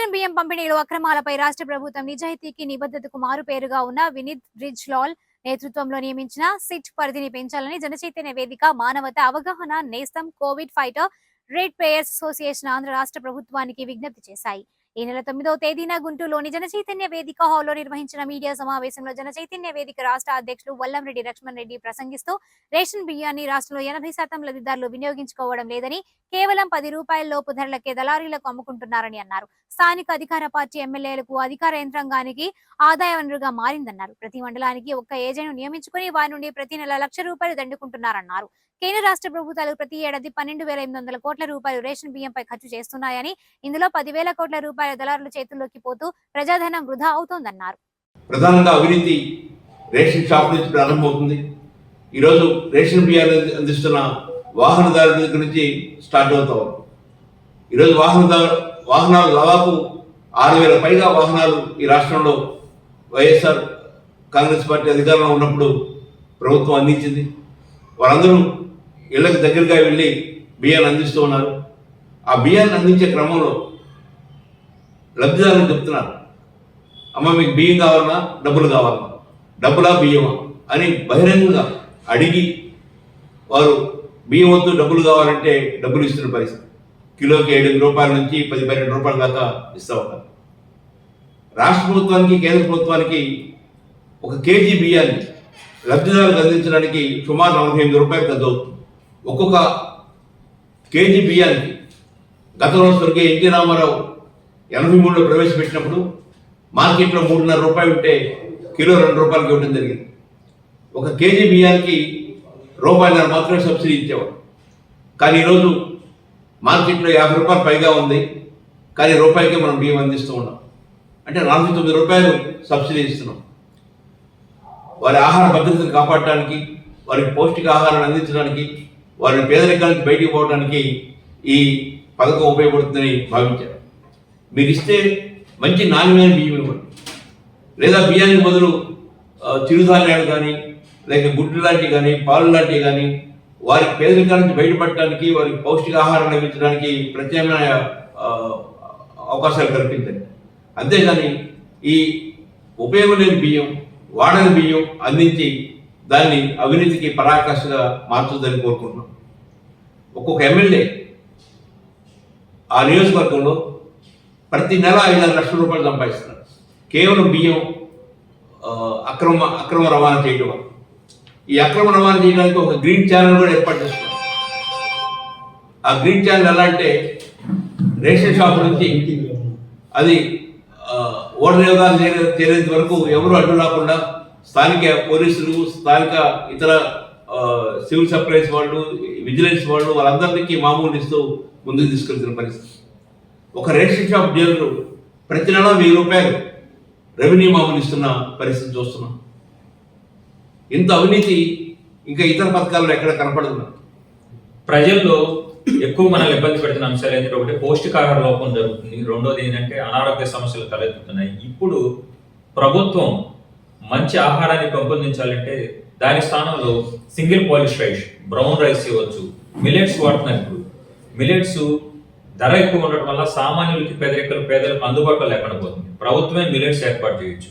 Ration బియ్యం పంపిణీలో అక్రమాలపై రాష్ట్ర ప్రభుత్వం నిజాయితీకి నిబద్ధతకు మారుపేరుగా ఉన్న వినీత్ బ్రిడ్జ్ లాల్ నేతృత్వంలో నియమించిన సిట్ పరిధిని పెంచాలని జనచైతన్య వేదిక, మానవతా అవగాహన నేస్తం, Covid fighter, red payers association Andhra రాష్ట్ర ప్రభుత్వానికి విజ్ఞప్తి చేశాయి. ఈ నెల 9వ తేదీన గుంటూరులోని జనచైతన్య వేదిక హాల్లో నిర్వహించిన మీడియా సమావేశంలో జనచైతన్య వేదిక రాష్ట్ర అధ్యక్షులు వల్లంరెడ్డి లక్ష్మణ్ రెడ్డి ప్రసంగిస్తూ రేషన్ బియ్యాన్ని రాష్ట్రంలో 80% లబ్ధిదారులు వినియోగించుకోవడం లేదని, కేవలం 10 రూపాయల లోపు ధరలకే దళారీలకు అమ్ముకుంటున్నారని అన్నారు. స్థానిక అధికార పార్టీ ఎమ్మెల్యేలకు అధికార యంత్రాంగానికి ఆదాయ వనరుగా మారిందన్నారు. ప్రతి మండలానికి ఒక్క ఏజెంట్ను నియమించుకుని వారి నుండి ప్రతి నెల ₹1,00,000 దండుకుంటున్నారన్నారు. కేంద్ర రాష్ట్ర ప్రభుత్వాలు ప్రతి ఏడాది 12,800 కోట్ల రూపాయలు రేషన్ బియ్యంపై ఖర్చు చేస్తున్నాయని, ఇందులో 10,000 కోట్ల రూపాయల దళారుల చేతుల్లోకి పోతూ ప్రజాధనం వృధా అవుతోందన్నారు. ప్రధానంగా అవినీతి రేషన్ షాప్ నుంచి ప్రారంభమవుతుంది. ఈరోజు రేషన్ బియ్యాలు అందిస్తున్న వాహనదారుల దగ్గర నుంచి స్టార్ట్ అవుతాం. ఈరోజు వాహనాలు దాదాపు 6,000 పైగా వాహనాలు ఈ రాష్ట్రంలో వైఎస్ఆర్ కాంగ్రెస్ పార్టీ అధికారంలో ఉన్నప్పుడు ప్రభుత్వం అందించింది. వాళ్ళందరూ ఇళ్లకు దగ్గరగా వెళ్ళి బియ్యాన్ని అందిస్తూ ఉన్నారు. ఆ బియ్యాన్ని అందించే క్రమంలో లబ్ధిదారులు చెప్తున్నారు, అమ్మ మీకు బియ్యం కావాలన్నా డబ్బులు కావాలన్నా, డబ్బులా బియ్యమా అని బహిరంగంగా అడిగి వారు బియ్యం వద్దు డబ్బులు కావాలంటే డబ్బులు ఇస్తున్న పరిస్థితి. కిలోకి 7 రూపాయల నుంచి 10-12 రూపాయల దాకా ఇస్తూ ఉంటారు. రాష్ట్ర ప్రభుత్వానికి, కేంద్ర ప్రభుత్వానికి ఒక కేజీ బియ్యాన్ని లబ్ధిదారులకు అందించడానికి సుమారు 48 రూపాయలు ఖర్చు అవుతుంది. ఒక్కొక్క కేజీ బియ్యానికి గతంలో స్వర్గీయ ఎన్టీ రామారావు 83లో ప్రవేశపెట్టినప్పుడు మార్కెట్లో 3.5 రూపాయలు ఉంటే కిలో 2 రూపాయలకి ఇవ్వడం జరిగింది. ఒక కేజీ బియ్యానికి ₹1.5 మాత్రమే సబ్సిడీ ఇచ్చేవాడు. కానీ ఈరోజు మార్కెట్లో 50 రూపాయలు పైగా ఉంది, కానీ రూపాయికే మనం బియ్యం అందిస్తూ ఉన్నాం. అంటే 49 రూపాయలు సబ్సిడీ ఇస్తున్నాం. వారి ఆహార భద్రతను కాపాడటానికి, వారికి పౌష్టికాహారాన్ని అందించడానికి, వారిని పేదరికానికి బయటికి పోవడానికి ఈ పథకం ఉపయోగపడుతుందని భావించారు. మీరు ఇస్తే మంచి నాణ్యమైన బియ్యం ఇవ్వండి, లేదా బియ్యానికి బదులు చిరుధాన్యాలు కానీ, లేక గుడ్లు లాంటివి కానీ, పాలు లాంటివి కానీ, వారి పేదరికానికి బయటపడటానికి, వారికి పౌష్టికాహారం లభించడానికి ప్రత్యామ్నాయ అవకాశాలు కల్పించండి. అంతేగాని ఈ ఉపయోగం లేని బియ్యం, వాడని బియ్యం అందించి దాన్ని అవినీతికి పరాకాష్ఠగా మార్చుదని కోరుకుంటున్నాం. ఒక్కొక్క ఎమ్మెల్యే ఆ నియోజకవర్గంలో ప్రతి నెల 5-6 లక్షల రూపాయలు సంపాదిస్తున్నారు కేవలం బియ్యం అక్రమ రవాణా చేయడం వల్ల. ఈ అక్రమ రవాణా చేయడానికి ఒక గ్రీన్ ఛానల్ కూడా ఏర్పాటు చేస్తున్నారు. ఆ గ్రీన్ ఛానల్ ఎలా అంటే, రేషన్ షాప్ నుంచి అది ఓటర్ యోగాలు చేరేంత వరకు ఎవరు అడ్డు రాకుండా స్థానిక పోలీసులు, స్థానిక ఇతర సివిల్ సప్లైస్ వాళ్ళు, విజిలెన్స్ వాళ్ళు, వాళ్ళందరికీ మామూలు ఇస్తూ ముందుకు తీసుకెళ్తున్న పరిస్థితి. ఒక రేషన్ షాప్ డీలరు ప్రతి నెల 1000 రూపాయలు రెవెన్యూ మామూలు ఇస్తున్న పరిస్థితి చూస్తున్నాం. ఇంత అవినీతి ఇంకా ఇతర పథకాల్లో ఎక్కడ కనపడుతున్నా. ప్రజల్లో ఎక్కువ మనల్ని ఇబ్బంది పెడుతున్న అంశాలు ఏంటంటే, ఒకటి పౌష్టికాహార లోపం జరుగుతుంది, రెండోది ఏంటంటే అనారోగ్య సమస్యలు తలెత్తుతున్నాయి. ఇప్పుడు ప్రభుత్వం మంచి ఆహారాన్ని పెంపొందించాలంటే దాని స్థానంలో single polish rice, brown rice ఇవ్వచ్చు, మిలెట్స్ వాడుతున్నారు. ఇప్పుడు మిలెట్స్ ధర ఎక్కువ ఉండటం వల్ల సామాన్యులకి, పేదలకు అందుబాటులో లేకుండా పోతుంది. ప్రభుత్వమే మిలెట్స్ ఏర్పాటు చేయొచ్చు.